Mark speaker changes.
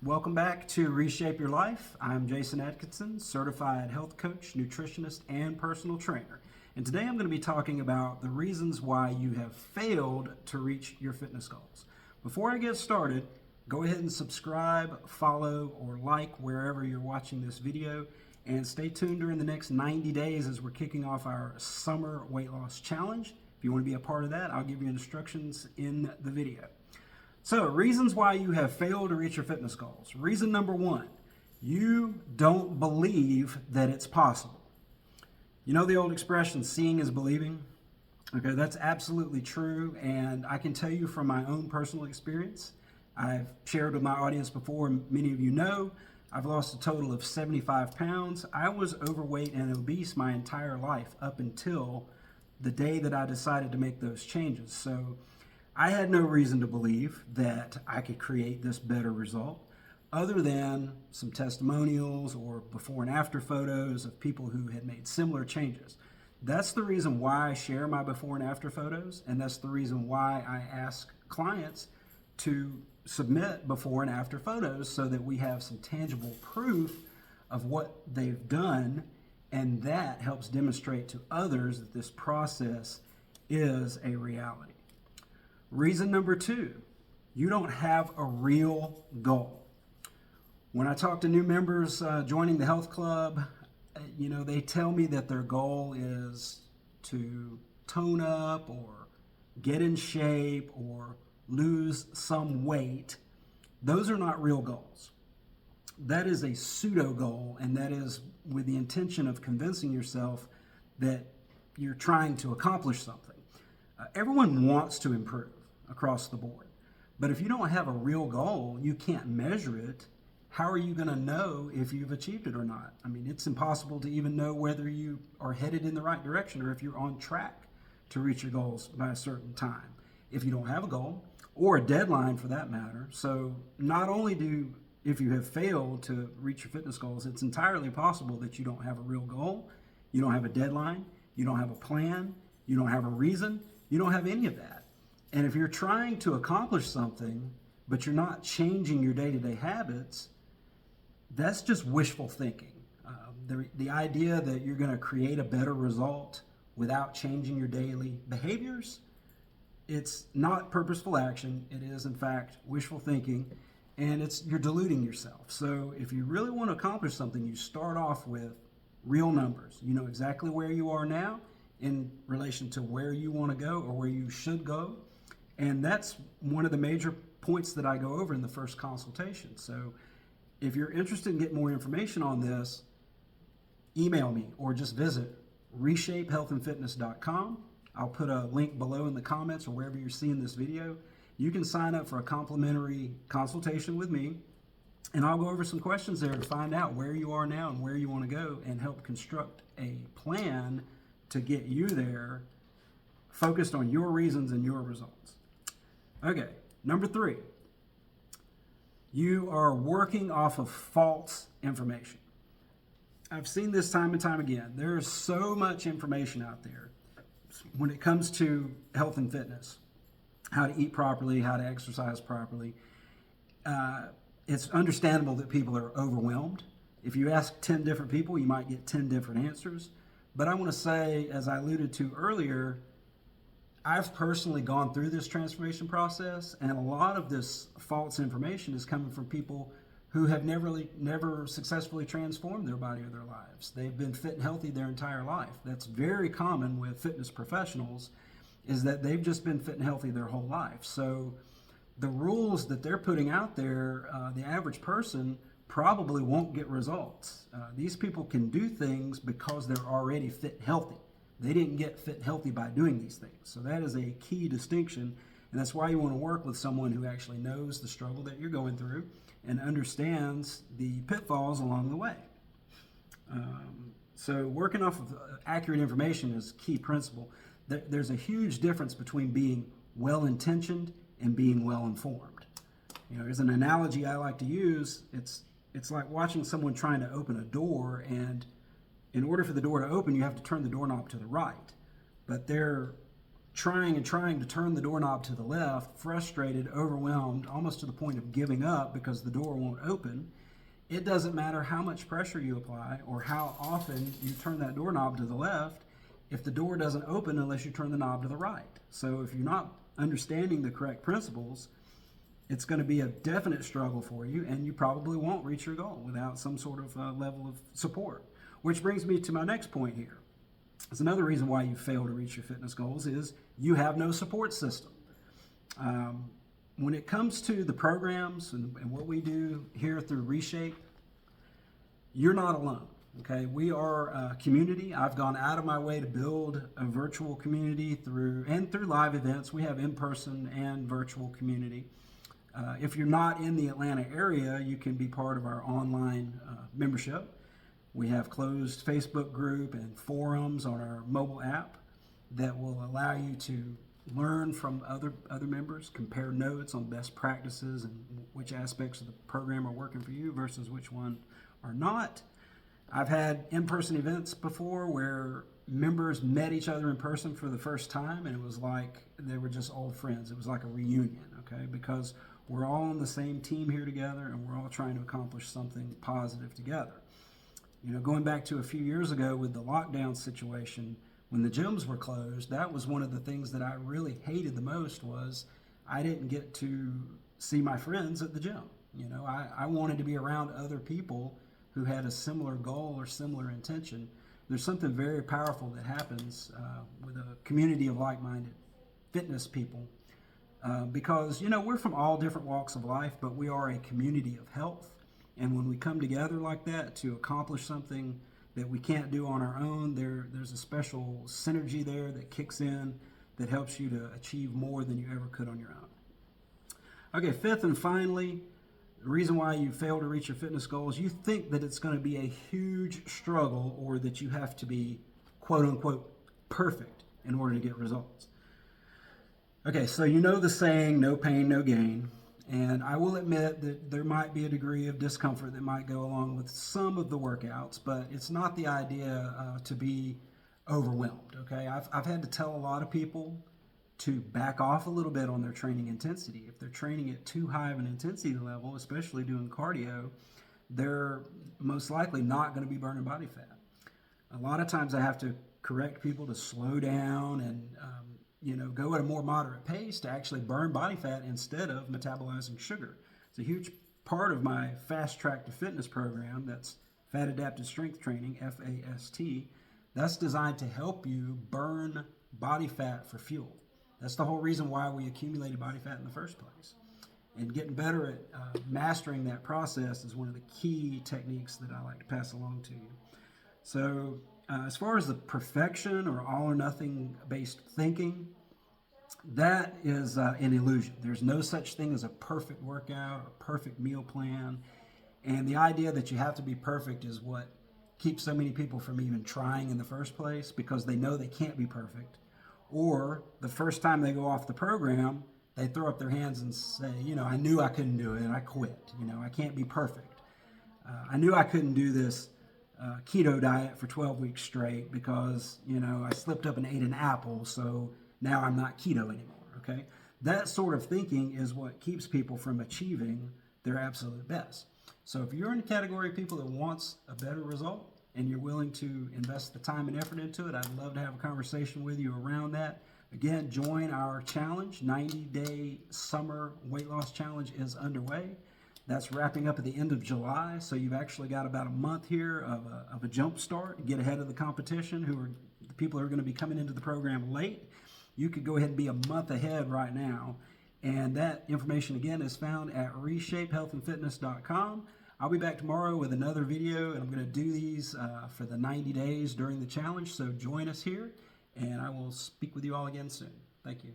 Speaker 1: Welcome back to Reshape Your Life. I'm Jason Atkinson, certified health coach, nutritionist, and personal trainer. And today I'm going to be talking about the reasons why you have failed to reach your fitness goals. Before I get started, go ahead and subscribe, follow, or like wherever you're watching this video. And stay tuned during the next 90 days as we're kicking off our summer weight loss challenge. If you want to be a part of that, I'll give you instructions in the video. So, reasons why you have failed to reach your fitness goals. Reason number one, you don't believe that it's possible. You know the old expression, seeing is believing? Okay, that's absolutely true, and I can tell you from my own personal experience. I've shared with my audience before, and many of you know, I've lost a total of 75 pounds. I was overweight and obese my entire life up until the day that I decided to make those changes. So I had no reason to believe that I could create this better result other than some testimonials or before and after photos of people who had made similar changes. That's the reason why I share my before and after photos, and that's the reason why I ask clients to submit before and after photos so that we have some tangible proof of what they've done, and that helps demonstrate to others that this process is a reality. Reason number two, you don't have a real goal. When I talk to new members joining the health club, they tell me that their goal is to tone up or get in shape or lose some weight. Those are not real goals. That is a pseudo goal, and that is with the intention of convincing yourself that you're trying to accomplish something. Everyone wants to improve across the board. But if you don't have a real goal, you can't measure it. How are you going to know if you've achieved it or not? I mean, it's impossible to even know whether you are headed in the right direction or if you're on track to reach your goals by a certain time if you don't have a goal or a deadline for that matter. So not only if you have failed to reach your fitness goals, it's entirely possible that you don't have a real goal, you don't have a deadline, you don't have a plan, you don't have a reason, you don't have any of that. And if you're trying to accomplish something, but you're not changing your day-to-day habits, that's just wishful thinking. The idea that you're going to create a better result without changing your daily behaviors, it's not purposeful action. It is, in fact, wishful thinking, and you're deluding yourself. So if you really want to accomplish something, you start off with real numbers. You know exactly where you are now in relation to where you want to go or where you should go. And that's one of the major points that I go over in the first consultation. So if you're interested in getting more information on this, email me or just visit reshapehealthandfitness.com. I'll put a link below in the comments or wherever you're seeing this video. You can sign up for a complimentary consultation with me, and I'll go over some questions there to find out where you are now and where you want to go and help construct a plan to get you there focused on your reasons and your results. Okay, number three, you are working off of false information. I've seen this time and time again. There is so much information out there when it comes to health and fitness, how to eat properly, how to exercise properly. It's understandable that people are overwhelmed. If you ask 10 different people, you might get 10 different answers. But I want to say, as I alluded to earlier, I've personally gone through this transformation process, and a lot of this false information is coming from people who have never successfully transformed their body or their lives. They've been fit and healthy their entire life. That's very common with fitness professionals, is that they've just been fit and healthy their whole life. So the rules that they're putting out there, the average person probably won't get results. These people can do things because they're already fit and healthy. They didn't get fit and healthy by doing these things. So that is a key distinction, and that's why you want to work with someone who actually knows the struggle that you're going through and understands the pitfalls along the way. So working off of accurate information is a key principle. There's a huge difference between being well-intentioned and being well-informed. There's an analogy I like to use. It's like watching someone trying to open a door, and in order for the door to open, you have to turn the doorknob to the right. But they're trying to turn the doorknob to the left, frustrated, overwhelmed, almost to the point of giving up because the door won't open, it doesn't matter how much pressure you apply or how often you turn that doorknob to the left if the door doesn't open unless you turn the knob to the right. So if you're not understanding the correct principles, it's going to be a definite struggle for you, and you probably won't reach your goal without some sort of level of support. Which brings me to my next point here. It's another reason why you fail to reach your fitness goals is you have no support system. When it comes to the programs and what we do here through Reshape, you're not alone. Okay, we are a community. I've gone out of my way to build a virtual community through live events. We have in-person and virtual community. If you're not in the Atlanta area, you can be part of our online membership. We have closed Facebook group and forums on our mobile app that will allow you to learn from other members, compare notes on best practices and which aspects of the program are working for you versus which one are not. I've had in-person events before where members met each other in person for the first time, and it was like they were just old friends. It was like a reunion, okay? Because we're all on the same team here together, and we're all trying to accomplish something positive together. You know, going back to a few years ago with the lockdown situation, when the gyms were closed, that was one of the things that I really hated the most was I didn't get to see my friends at the gym. You know, I wanted to be around other people who had a similar goal or similar intention. There's something very powerful that happens with a community of like-minded fitness people because, you know, we're from all different walks of life, but we are a community of health. And when we come together like that to accomplish something that we can't do on our own, there's a special synergy there that kicks in that helps you to achieve more than you ever could on your own. Okay, fifth and finally, the reason why you fail to reach your fitness goals, you think that it's going to be a huge struggle or that you have to be quote unquote perfect in order to get results. Okay, so you know the saying, no pain, no gain. And I will admit that there might be a degree of discomfort that might go along with some of the workouts, but it's not the idea to be overwhelmed, okay? I've had to tell a lot of people to back off a little bit on their training intensity. If they're training at too high of an intensity level, especially doing cardio, they're most likely not going to be burning body fat. A lot of times I have to correct people to slow down and go at a more moderate pace to actually burn body fat instead of metabolizing sugar. It's a huge part of my Fast Track to Fitness program. That's Fat Adapted Strength Training, FAST. That's designed to help you burn body fat for fuel. That's the whole reason why we accumulated body fat in the first place. And getting better at mastering that process is one of the key techniques that I like to pass along to you. So as far as the perfection or all or nothing based thinking, that is an illusion. There's no such thing as a perfect workout or perfect meal plan. And the idea that you have to be perfect is what keeps so many people from even trying in the first place because they know they can't be perfect. Or the first time they go off the program, they throw up their hands and say, I knew I couldn't do it and I quit. I can't be perfect. I knew I couldn't do this keto diet for 12 weeks straight because, I slipped up and ate an apple, so now I'm not keto anymore, okay? That sort of thinking is what keeps people from achieving their absolute best. So if you're in the category of people that wants a better result and you're willing to invest the time and effort into it, I'd love to have a conversation with you around that. Again, join our challenge. 90-day summer weight loss challenge is underway. That's wrapping up at the end of July, so you've actually got about a month here of a jump start. Get ahead of the competition, who are the people who are going to be coming into the program late. You could go ahead and be a month ahead right now. And that information, again, is found at reshapehealthandfitness.com. I'll be back tomorrow with another video, and I'm going to do these for the 90 days during the challenge. So join us here, and I will speak with you all again soon. Thank you.